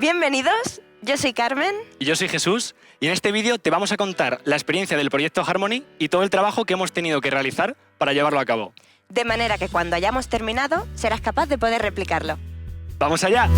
Bienvenidos, yo soy Carmen. Y yo soy Jesús, y en este vídeo te vamos a contar la experiencia del proyecto Harmony y todo el trabajo que hemos tenido que realizar para llevarlo a cabo. De manera que cuando hayamos terminado, serás capaz de poder replicarlo. ¡Vamos allá!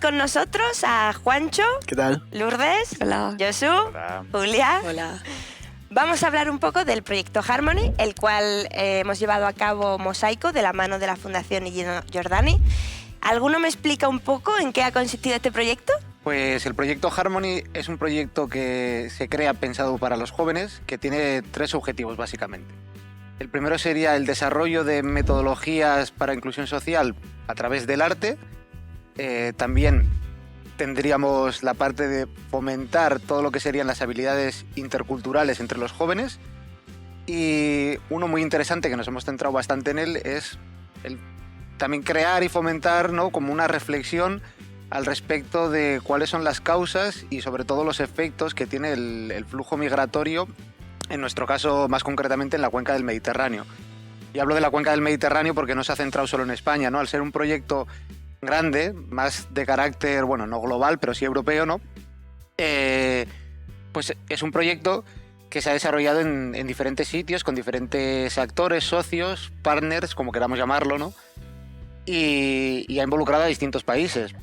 Con nosotros a Juancho. ¿Qué tal? Lourdes. Hola. Josu. Hola. Julia. Hola. Vamos a hablar un poco del proyecto Harmony, el cual hemos llevado a cabo Mosaico de la mano de la Fundación Gino Giordani. ¿Alguno me explica un poco en qué ha consistido este proyecto? Pues el proyecto Harmony es un proyecto que se crea pensado para los jóvenes, que tiene 3 objetivos básicamente. El primero sería el desarrollo de metodologías para inclusión social a través del arte. También tendríamos la parte de fomentar todo lo que serían las habilidades interculturales entre los jóvenes, y uno muy interesante que nos hemos centrado bastante en él es el también crear y fomentar, ¿no?, como una reflexión al respecto de cuáles son las causas y sobre todo los efectos que tiene el flujo migratorio, en nuestro caso más concretamente en la cuenca del Mediterráneo. Y hablo de la cuenca del Mediterráneo porque no se ha centrado solo en España, ¿no? Al ser un proyecto grande, más de carácter, bueno, no global, pero sí europeo, ¿no? Pues es un proyecto que se ha desarrollado en diferentes sitios, con diferentes actores, socios, partners, como queramos llamarlo, ¿no? Y ha involucrado a distintos países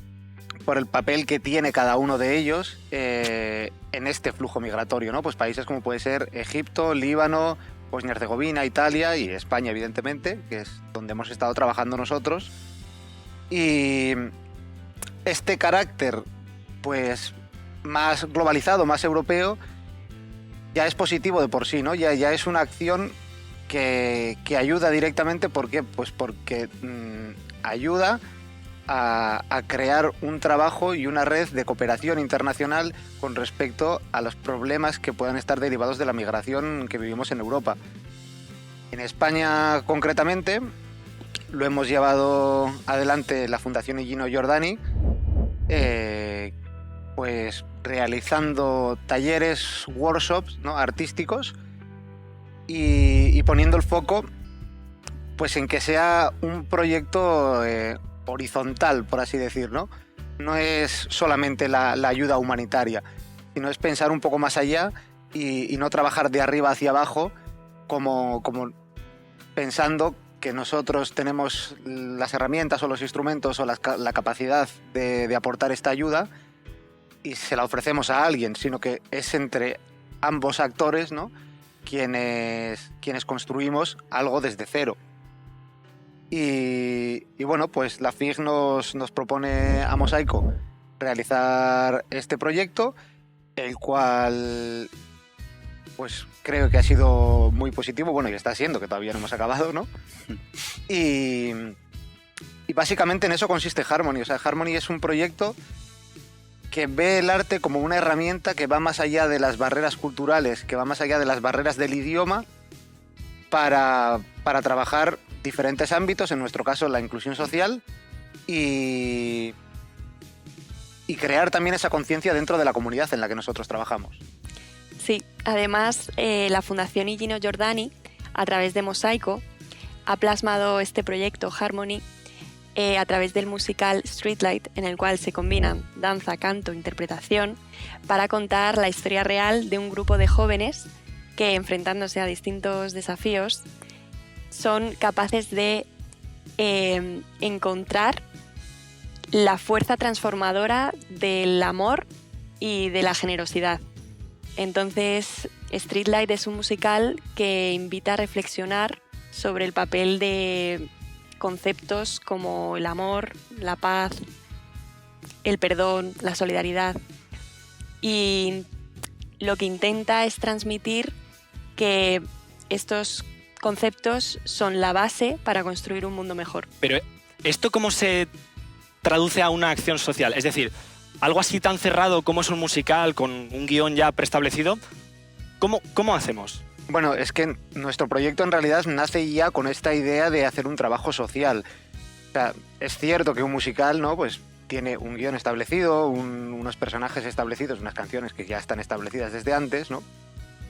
por el papel que tiene cada uno de ellos en este flujo migratorio, ¿no? Pues países como puede ser Egipto, Líbano, Bosnia y Herzegovina, Italia y España, evidentemente, que es donde hemos estado trabajando nosotros. Y este carácter, pues, más globalizado, más europeo, ya es positivo de por sí, ¿no? Ya es una acción que ayuda directamente. ¿Por qué? Pues porque ayuda a crear un trabajo y una red de cooperación internacional con respecto a los problemas que puedan estar derivados de la migración que vivimos en Europa. En España, concretamente, lo hemos llevado adelante la Fundación Gino Giordani, pues realizando talleres, workshops, ¿no?, artísticos, y poniendo el foco, pues, en que sea un proyecto horizontal, por así decir, ¿no? No es solamente la ayuda humanitaria, sino es pensar un poco más allá y no trabajar de arriba hacia abajo, como pensando que nosotros tenemos las herramientas o los instrumentos o la capacidad de aportar esta ayuda y se la ofrecemos a alguien, sino que es entre ambos actores, ¿no?, quienes construimos algo desde cero. Y bueno, pues la FIG nos propone a Mosaico realizar este proyecto, el cual, pues, creo que ha sido muy positivo, bueno, y está siendo, que todavía no hemos acabado, ¿no? Y básicamente en eso consiste Harmony. O sea, Harmony es un proyecto que ve el arte como una herramienta que va más allá de las barreras culturales, que va más allá de las barreras del idioma, para trabajar diferentes ámbitos, en nuestro caso la inclusión social, y crear también esa conciencia dentro de la comunidad en la que nosotros trabajamos. Sí, además la Fundación Gino Giordani, a través de Mosaico, ha plasmado este proyecto Harmony a través del musical Streetlight, en el cual se combinan danza, canto, interpretación, para contar la historia real de un grupo de jóvenes que, enfrentándose a distintos desafíos, son capaces de encontrar la fuerza transformadora del amor y de la generosidad. Entonces, Streetlight es un musical que invita a reflexionar sobre el papel de conceptos como el amor, la paz, el perdón, la solidaridad. Y lo que intenta es transmitir que estos conceptos son la base para construir un mundo mejor. Pero, ¿esto cómo se traduce a una acción social? Es decir, algo así tan cerrado como es un musical con un guión ya preestablecido, ¿cómo hacemos? Bueno, es que nuestro proyecto en realidad nace ya con esta idea de hacer un trabajo social. O sea, es cierto que un musical, ¿no? Pues tiene un guión establecido, unos personajes establecidos, unas canciones que ya están establecidas desde antes, ¿no?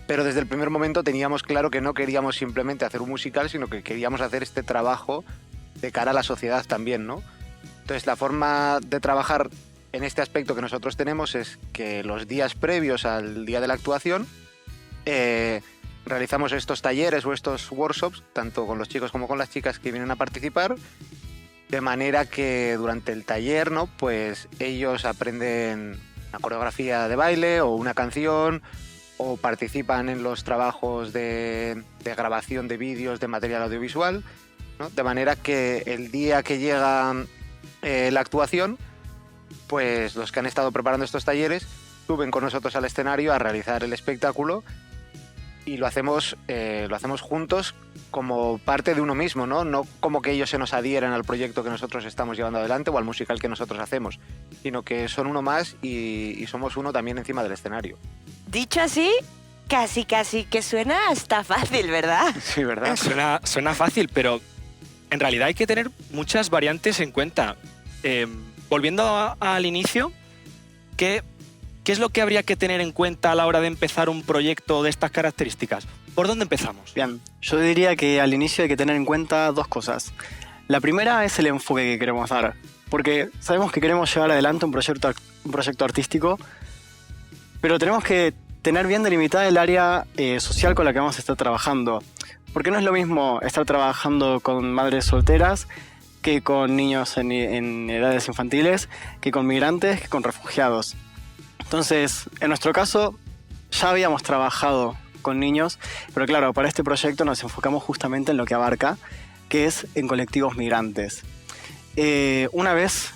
Pero desde el primer momento teníamos claro que no queríamos simplemente hacer un musical, sino que queríamos hacer este trabajo de cara a la sociedad también, ¿no? Entonces, la forma de trabajar en este aspecto que nosotros tenemos es que los días previos al día de la actuación realizamos estos talleres o estos workshops, tanto con los chicos como con las chicas que vienen a participar, de manera que durante el taller, ¿no? Pues ellos aprenden una coreografía de baile o una canción, o participan en los trabajos de grabación de vídeos, de material audiovisual, ¿no? De manera que el día que llega la actuación, pues los que han estado preparando estos talleres suben con nosotros al escenario a realizar el espectáculo, y lo hacemos juntos como parte de uno mismo, ¿no? No como que ellos se nos adhieren al proyecto que nosotros estamos llevando adelante o al musical que nosotros hacemos, sino que son uno más y somos uno también encima del escenario. Dicho así, casi que suena hasta fácil, ¿verdad? Sí, ¿verdad? Suena fácil, pero en realidad hay que tener muchas variantes en cuenta. Volviendo al inicio, ¿qué es lo que habría que tener en cuenta a la hora de empezar un proyecto de estas características? ¿Por dónde empezamos? Bien, yo diría que al inicio hay que tener en cuenta dos cosas. La primera es el enfoque que queremos dar, porque sabemos que queremos llevar adelante un proyecto artístico, pero tenemos que tener bien delimitada el área social con la que vamos a estar trabajando, porque no es lo mismo estar trabajando con madres solteras que con niños en edades infantiles, que con migrantes, que con refugiados. Entonces, en nuestro caso, ya habíamos trabajado con niños, pero claro, para este proyecto nos enfocamos justamente en lo que abarca, que es en colectivos migrantes. Una vez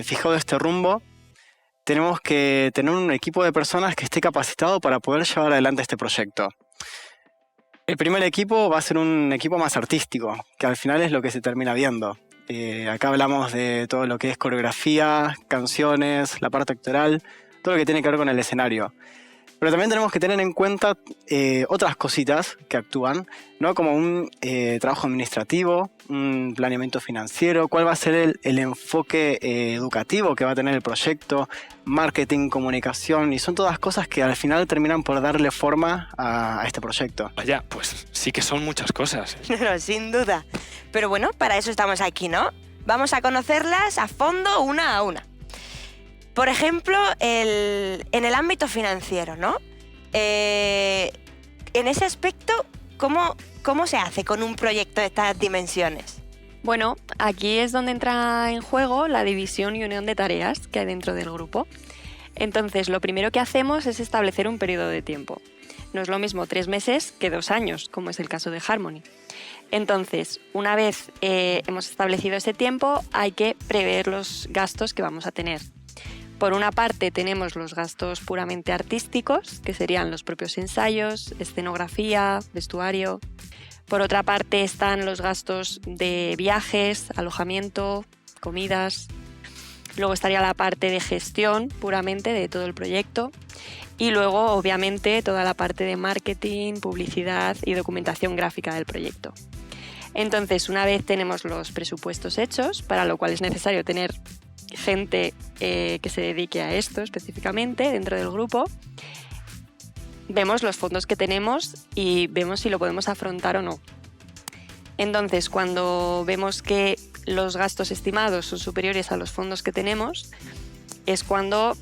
fijado este rumbo, tenemos que tener un equipo de personas que esté capacitado para poder llevar adelante este proyecto. El primer equipo va a ser un equipo más artístico, que al final es lo que se termina viendo. Acá hablamos de todo lo que es coreografía, canciones, la parte actoral, todo lo que tiene que ver con el escenario. Pero también tenemos que tener en cuenta otras cositas que actúan, ¿no? Como un trabajo administrativo, un planeamiento financiero, cuál va a ser el enfoque educativo que va a tener el proyecto, marketing, comunicación, y son todas cosas que al final terminan por darle forma a este proyecto. Vaya, pues sí que son muchas cosas. No, sin duda. Pero bueno, para eso estamos aquí, ¿no? Vamos a conocerlas a fondo, una a una. Por ejemplo, en el ámbito financiero, ¿no? En ese aspecto, ¿cómo se hace con un proyecto de estas dimensiones? Bueno, aquí es donde entra en juego la división y unión de tareas que hay dentro del grupo. Entonces, lo primero que hacemos es establecer un periodo de tiempo. No es lo mismo 3 meses que 2 años, como es el caso de Harmony. Entonces, una vez hemos establecido ese tiempo, hay que prever los gastos que vamos a tener. Por una parte tenemos los gastos puramente artísticos, que serían los propios ensayos, escenografía, vestuario. Por otra parte están los gastos de viajes, alojamiento, comidas. Luego estaría la parte de gestión puramente de todo el proyecto. Y luego, obviamente, toda la parte de marketing, publicidad y documentación gráfica del proyecto. Entonces, una vez tenemos los presupuestos hechos, para lo cual es necesario tener gente que se dedique a esto específicamente dentro del grupo, vemos los fondos que tenemos y vemos si lo podemos afrontar o no. Entonces, cuando vemos que los gastos estimados son superiores a los fondos que tenemos, es cuando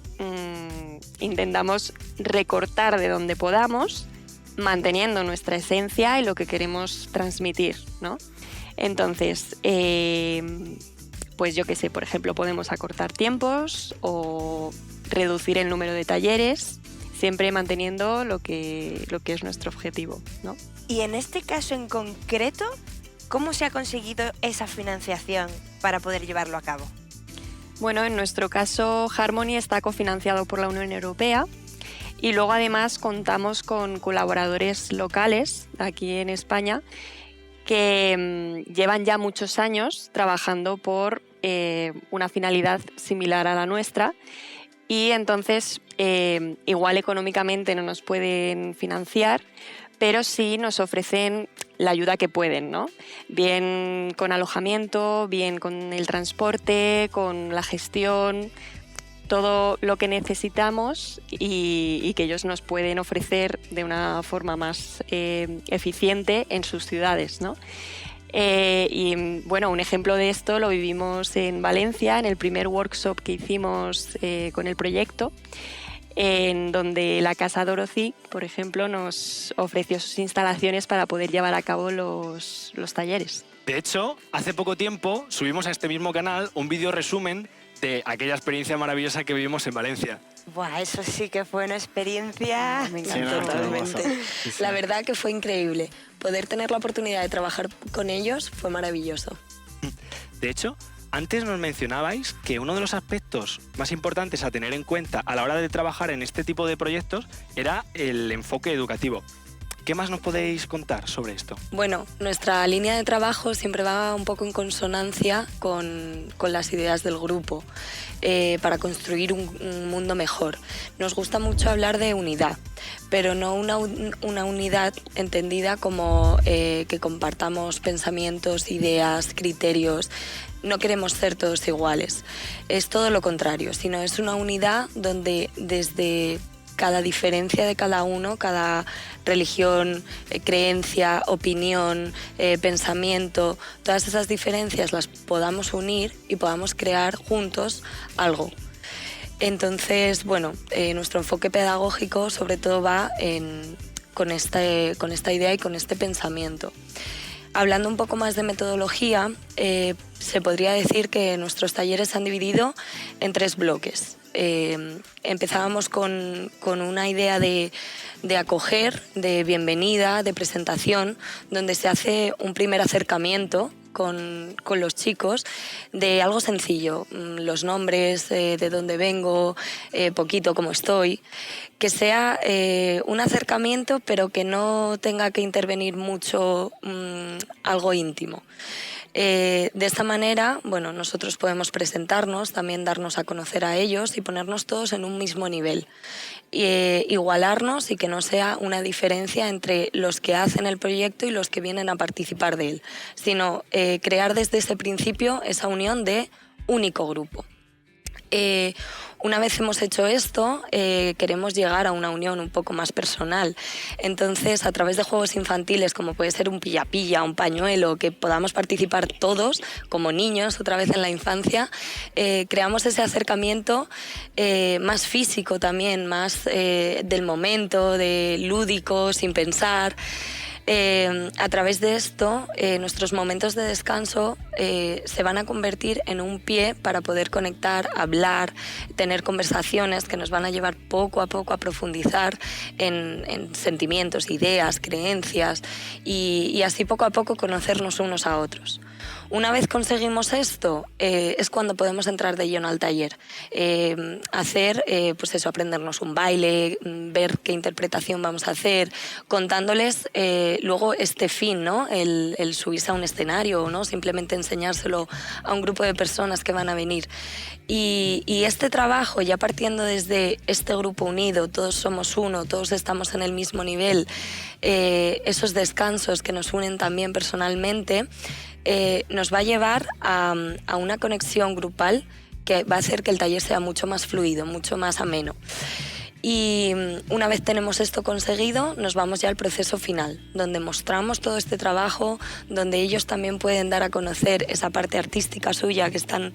intentamos recortar de donde podamos, manteniendo nuestra esencia y lo que queremos transmitir, ¿no? Entonces, pues yo qué sé, por ejemplo, podemos acortar tiempos o reducir el número de talleres, siempre manteniendo lo que es nuestro objetivo, ¿no? Y en este caso en concreto, ¿cómo se ha conseguido esa financiación para poder llevarlo a cabo? Bueno, en nuestro caso, Harmony está cofinanciado por la Unión Europea y luego además contamos con colaboradores locales aquí en España que llevan ya muchos años trabajando por una finalidad similar a la nuestra y entonces igual económicamente no nos pueden financiar, pero sí nos ofrecen la ayuda que pueden, ¿no? Bien con alojamiento, bien con el transporte, con la gestión, todo lo que necesitamos y que ellos nos pueden ofrecer de una forma más eficiente en sus ciudades, ¿no? Y bueno, un ejemplo de esto lo vivimos en Valencia, en el primer workshop que hicimos con el proyecto, en donde la Casa Dorothy, por ejemplo, nos ofreció sus instalaciones para poder llevar a cabo los talleres. De hecho, hace poco tiempo subimos a este mismo canal un vídeo resumen de aquella experiencia maravillosa que vivimos en Valencia. Buah, eso sí que fue una experiencia. Me Sí, encantó. no, Totalmente. Sí, sí. La verdad que fue increíble. Poder tener la oportunidad de trabajar con ellos fue maravilloso. De hecho, antes nos mencionabais que uno de los aspectos más importantes a tener en cuenta a la hora de trabajar en este tipo de proyectos era el enfoque educativo. ¿Qué más nos podéis contar sobre esto? Bueno, nuestra línea de trabajo siempre va un poco en consonancia con las ideas del grupo para construir un mundo mejor. Nos gusta mucho hablar de unidad, pero no una unidad entendida como que compartamos pensamientos, ideas, criterios. No queremos ser todos iguales. Es todo lo contrario, sino es una unidad donde desde cada diferencia de cada uno, cada religión, creencia, opinión, pensamiento, todas esas diferencias las podamos unir y podamos crear juntos algo. Entonces, bueno, nuestro enfoque pedagógico sobre todo va con esta idea y con este pensamiento. Hablando un poco más de metodología, se podría decir que nuestros talleres se han dividido en 3 bloques. Empezábamos con una idea de acoger, de bienvenida, de presentación, donde se hace un primer acercamiento con los chicos de algo sencillo, los nombres, de dónde vengo, poquito cómo estoy, que sea un acercamiento pero que no tenga que intervenir mucho algo íntimo. De esta manera, bueno, nosotros podemos presentarnos, también darnos a conocer a ellos y ponernos todos en un mismo nivel. Igualarnos y que no sea una diferencia entre los que hacen el proyecto y los que vienen a participar de él, sino crear desde ese principio esa unión de único grupo. Una vez hemos hecho esto, queremos llegar a una unión un poco más personal. Entonces, a través de juegos infantiles, como puede ser un pilla-pilla, un pañuelo, que podamos participar todos como niños, otra vez en la infancia, creamos ese acercamiento más físico también, más del momento, de lúdico, sin pensar. A través de esto, nuestros momentos de descanso se van a convertir en un pie para poder conectar, hablar, tener conversaciones que nos van a llevar poco a poco a profundizar en sentimientos, ideas, creencias y así poco a poco conocernos unos a otros. Una vez conseguimos esto, es cuando podemos entrar de lleno al taller. Hacer, pues eso, aprendernos un baile, ver qué interpretación vamos a hacer, contándoles luego este fin, ¿no? El subirse a un escenario, ¿no? Simplemente enseñárselo a un grupo de personas que van a venir. Y este trabajo, ya partiendo desde este grupo unido, todos somos uno, todos estamos en el mismo nivel, esos descansos que nos unen también personalmente, nos va a llevar a una conexión grupal que va a hacer que el taller sea mucho más fluido, mucho más ameno. Y una vez tenemos esto conseguido, nos vamos ya al proceso final, donde mostramos todo este trabajo, donde ellos también pueden dar a conocer esa parte artística suya que están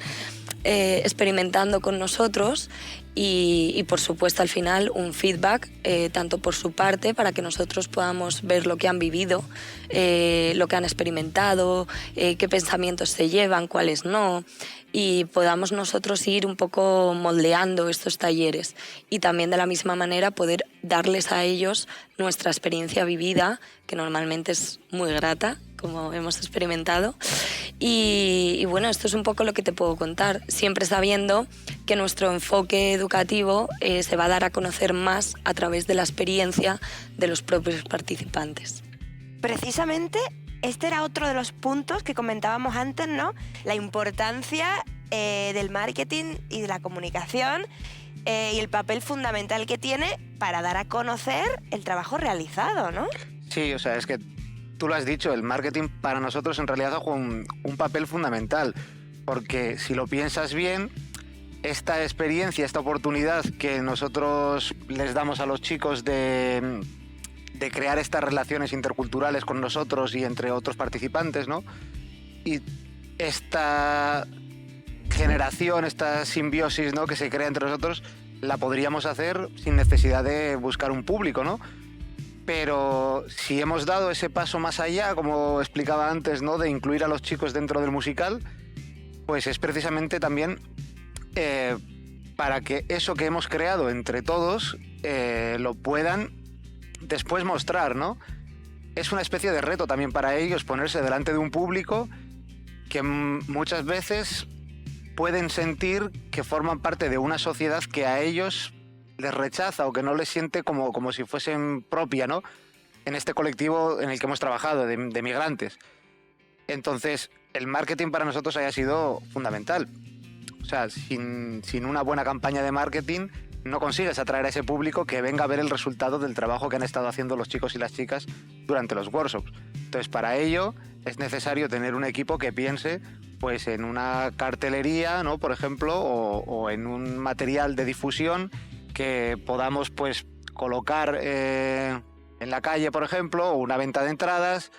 experimentando con nosotros y por supuesto al final un feedback tanto por su parte para que nosotros podamos ver lo que han vivido, lo que han experimentado, qué pensamientos se llevan, cuáles no, y podamos nosotros ir un poco moldeando estos talleres y también de la misma manera poder darles a ellos nuestra experiencia vivida, que normalmente es muy grata, como hemos experimentado. Y bueno, esto es un poco lo que te puedo contar, siempre sabiendo que nuestro enfoque educativo se va a dar a conocer más a través de la experiencia de los propios participantes. Precisamente este era otro de los puntos que comentábamos antes, ¿no? La importancia del marketing y de la comunicación y el papel fundamental que tiene para dar a conocer el trabajo realizado, ¿no? Sí, o sea, es que tú lo has dicho, el marketing para nosotros en realidad juega un papel fundamental, porque si lo piensas bien, esta experiencia, esta oportunidad que nosotros les damos a los chicos de crear estas relaciones interculturales con nosotros y entre otros participantes, ¿no? Y esta generación, esta simbiosis, ¿no?, que se crea entre nosotros, la podríamos hacer sin necesidad de buscar un público, ¿no? Pero si hemos dado ese paso más allá, como explicaba antes, ¿no?, de incluir a los chicos dentro del musical, pues es precisamente también para que eso que hemos creado entre todos lo puedan después mostrar, ¿no? Es una especie de reto también para ellos ponerse delante de un público que muchas veces pueden sentir que forman parte de una sociedad que a ellos les rechaza o que no les siente como si fuesen propia, ¿no?, en este colectivo en el que hemos trabajado, de migrantes. Entonces, el marketing para nosotros haya sido fundamental. O sea, sin una buena campaña de marketing no consigues atraer a ese público que venga a ver el resultado del trabajo que han estado haciendo los chicos y las chicas durante los workshops. Entonces, para ello es necesario tener un equipo que piense pues en una cartelería, ¿no?, por ejemplo, o en un material de difusión que podamos pues colocar en la calle, por ejemplo, o una venta de entradas,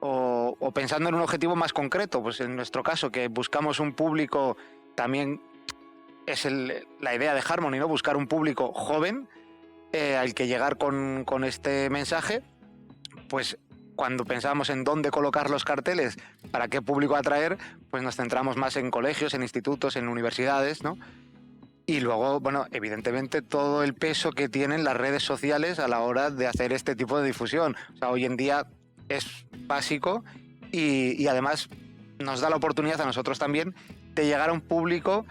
o pensando en un objetivo más concreto. Pues en nuestro caso, que buscamos un público, también es la idea de Harmony, ¿no?, buscar un público joven al que llegar con este mensaje. Pues cuando pensamos en dónde colocar los carteles, para qué público atraer, pues nos centramos más en colegios, en institutos, en universidades, ¿no? Y luego, bueno, evidentemente todo el peso que tienen las redes sociales a la hora de hacer este tipo de difusión. O sea, hoy en día es básico y además nos da la oportunidad a nosotros también de llegar a un público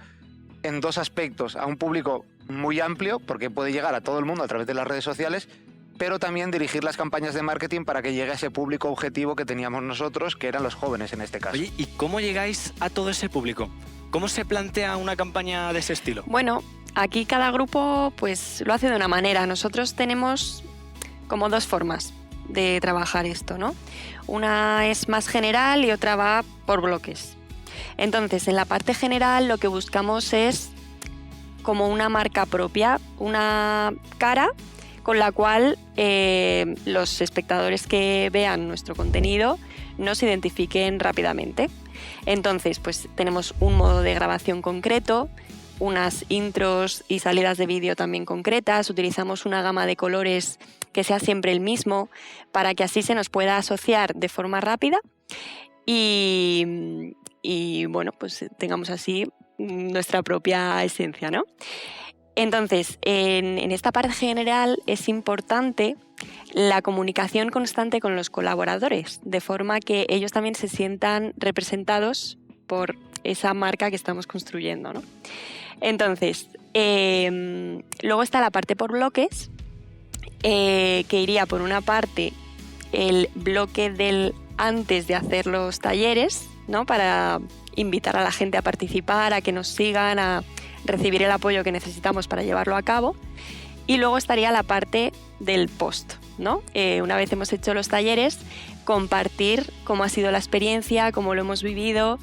en dos aspectos. A un público muy amplio, porque puede llegar a todo el mundo a través de las redes sociales, pero también dirigir las campañas de marketing para que llegue a ese público objetivo que teníamos nosotros, que eran los jóvenes en este caso. Oye, ¿y cómo llegáis a todo ese público? ¿Cómo se plantea una campaña de ese estilo? Bueno, aquí cada grupo pues lo hace de una manera. Nosotros tenemos como dos formas de trabajar esto, ¿no? Una es más general y otra va por bloques. Entonces, en la parte general lo que buscamos es como una marca propia, una cara con la cual los espectadores que vean nuestro contenido nos identifiquen rápidamente. Entonces, pues tenemos un modo de grabación concreto, unas intros y salidas de vídeo también concretas, utilizamos una gama de colores que sea siempre el mismo para que así se nos pueda asociar de forma rápida y bueno, pues tengamos así nuestra propia esencia, ¿no? Entonces, en esta parte general es importante la comunicación constante con los colaboradores, de forma que ellos también se sientan representados por esa marca que estamos construyendo, ¿no? Entonces, luego está la parte por bloques, que iría por una parte el bloque del antes de hacer los talleres, ¿no?, para invitar a la gente a participar, a que nos sigan, a recibir el apoyo que necesitamos para llevarlo a cabo. Y luego estaría la parte del post, ¿no? Una vez hemos hecho los talleres, compartir cómo ha sido la experiencia, cómo lo hemos vivido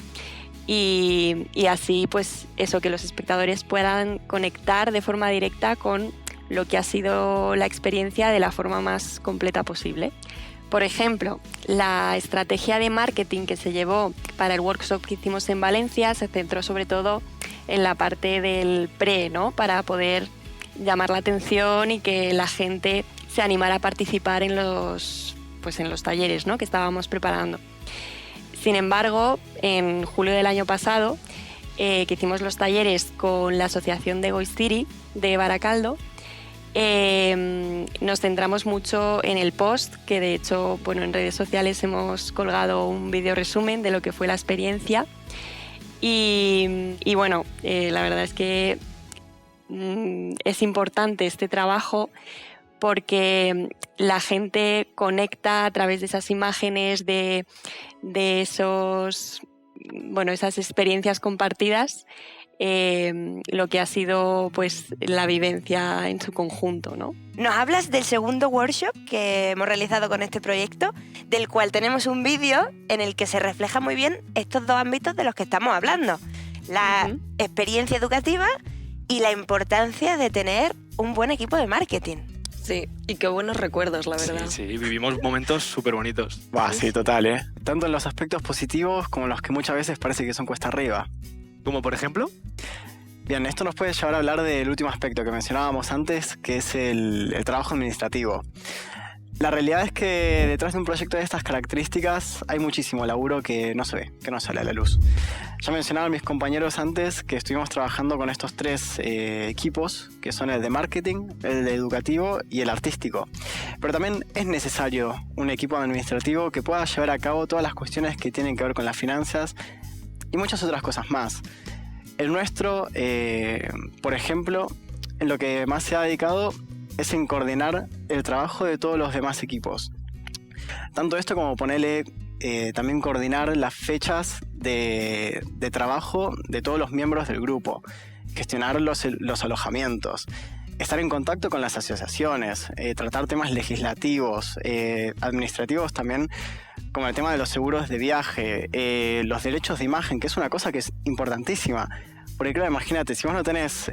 y así pues eso, que los espectadores puedan conectar de forma directa con lo que ha sido la experiencia de la forma más completa posible. Por ejemplo, la estrategia de marketing que se llevó para el workshop que hicimos en Valencia se centró sobre todo en la parte del pre, ¿no?, para poder llamar la atención y que la gente se animara a participar en los talleres, ¿no?, que estábamos preparando. Sin embargo, en julio del año pasado, que hicimos los talleres con la asociación de Goiztiri de Baracaldo, nos centramos mucho en el post, que de hecho, bueno, en redes sociales hemos colgado un vídeo resumen de lo que fue la experiencia y bueno, la verdad es que es importante este trabajo porque la gente conecta a través de esas imágenes, de esas experiencias compartidas lo que ha sido pues la vivencia en su conjunto, ¿no? Nos hablas del segundo workshop que hemos realizado con este proyecto, del cual tenemos un vídeo en el que se refleja muy bien estos dos ámbitos de los que estamos hablando. La experiencia educativa y la importancia de tener un buen equipo de marketing. Sí, y qué buenos recuerdos, la verdad. Sí, vivimos momentos súper bonitos. Sí, total, ¿eh? Tanto en los aspectos positivos como en los que muchas veces parece que son cuesta arriba. Como por ejemplo, Bien, esto nos puede llevar a hablar del último aspecto que mencionábamos antes, que es el trabajo administrativo. La realidad es que detrás de un proyecto de estas características hay muchísimo laburo que no se ve, que no sale a la luz. Ya mencionaban mis compañeros antes que estuvimos trabajando con estos tres equipos, que son el de marketing, el de educativo y el artístico. Pero también es necesario un equipo administrativo que pueda llevar a cabo todas las cuestiones que tienen que ver con las finanzas y muchas otras cosas más. El nuestro, por ejemplo, en lo que más se ha dedicado es en coordinar el trabajo de todos los demás equipos. Tanto esto como ponerle también coordinar las fechas de trabajo de todos los miembros del grupo, gestionar los alojamientos, estar en contacto con las asociaciones, tratar temas legislativos, administrativos también, como el tema de los seguros de viaje, los derechos de imagen, que es una cosa que es importantísima. Porque claro, imagínate, si vos no tenés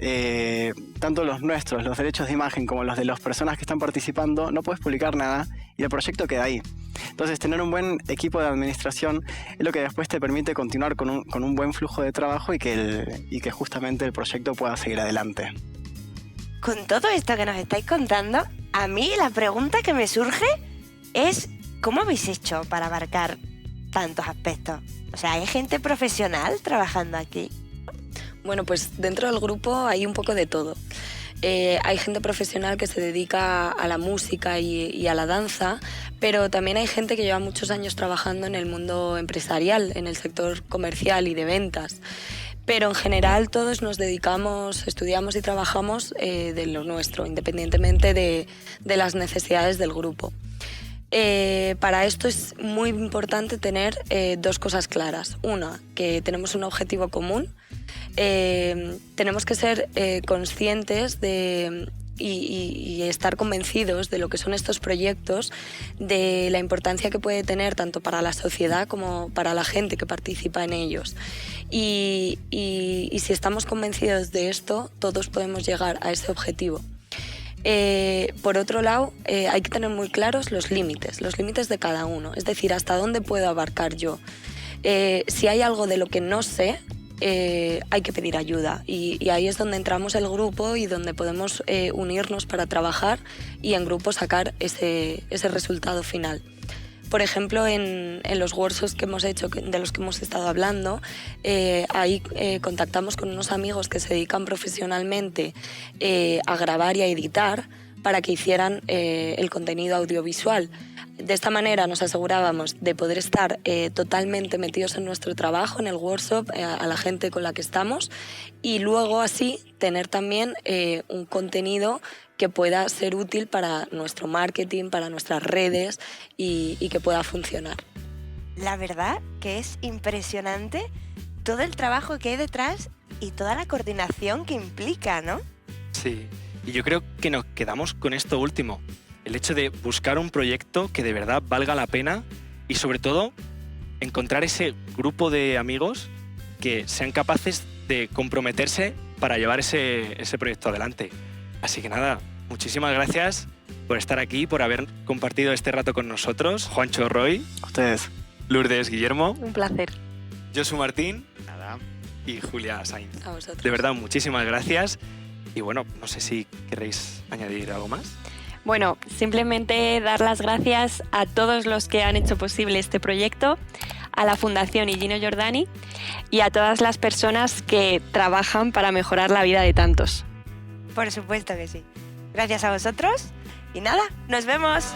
tanto los nuestros, los derechos de imagen, como los de las personas que están participando, no puedes publicar nada y el proyecto queda ahí. Entonces, tener un buen equipo de administración es lo que después te permite continuar con un buen flujo de trabajo y que justamente el proyecto pueda seguir adelante. Con todo esto que nos estáis contando, a mí la pregunta que me surge es ¿cómo habéis hecho para abarcar tantos aspectos? O sea, ¿hay gente profesional trabajando aquí? Bueno, pues dentro del grupo hay un poco de todo. Hay gente profesional que se dedica a la música y a la danza, pero también hay gente que lleva muchos años trabajando en el mundo empresarial, en el sector comercial y de ventas. Pero en general todos nos dedicamos, estudiamos y trabajamos de lo nuestro, independientemente de las necesidades del grupo. Para esto es muy importante tener dos cosas claras. Una, que tenemos un objetivo común. Tenemos que ser conscientes y estar convencidos de lo que son estos proyectos, de la importancia que puede tener tanto para la sociedad como para la gente que participa en ellos. Y si estamos convencidos de esto, todos podemos llegar a ese objetivo. Por otro lado, hay que tener muy claros los límites de cada uno, es decir, hasta dónde puedo abarcar yo. Si hay algo de lo que no sé, hay que pedir ayuda y ahí es donde entramos el grupo y donde podemos unirnos para trabajar y en grupo sacar ese resultado final. Por ejemplo, en los workshops que hemos hecho, de los que hemos estado hablando, ahí contactamos con unos amigos que se dedican profesionalmente a grabar y a editar para que hicieran el contenido audiovisual. De esta manera nos asegurábamos de poder estar totalmente metidos en nuestro trabajo, en el workshop, a la gente con la que estamos, y luego así tener también un contenido que pueda ser útil para nuestro marketing, para nuestras redes y que pueda funcionar. La verdad que es impresionante todo el trabajo que hay detrás y toda la coordinación que implica, ¿no? sí. Y yo creo que nos quedamos con esto último. El hecho de buscar un proyecto que de verdad valga la pena y sobre todo encontrar ese grupo de amigos que sean capaces de comprometerse para llevar ese proyecto adelante. Así que nada, muchísimas gracias por estar aquí, por haber compartido este rato con nosotros. Juancho Roy. A ustedes. Lourdes Guillermo. Un placer. Josu Martín. Nada. Y Julia Sainz. A vosotros. De verdad, muchísimas gracias. Y bueno, no sé si queréis añadir algo más. Bueno, simplemente dar las gracias a todos los que han hecho posible este proyecto, a la Fundación Gino Giordani y a todas las personas que trabajan para mejorar la vida de tantos. Por supuesto que sí. Gracias a vosotros y nada, nos vemos.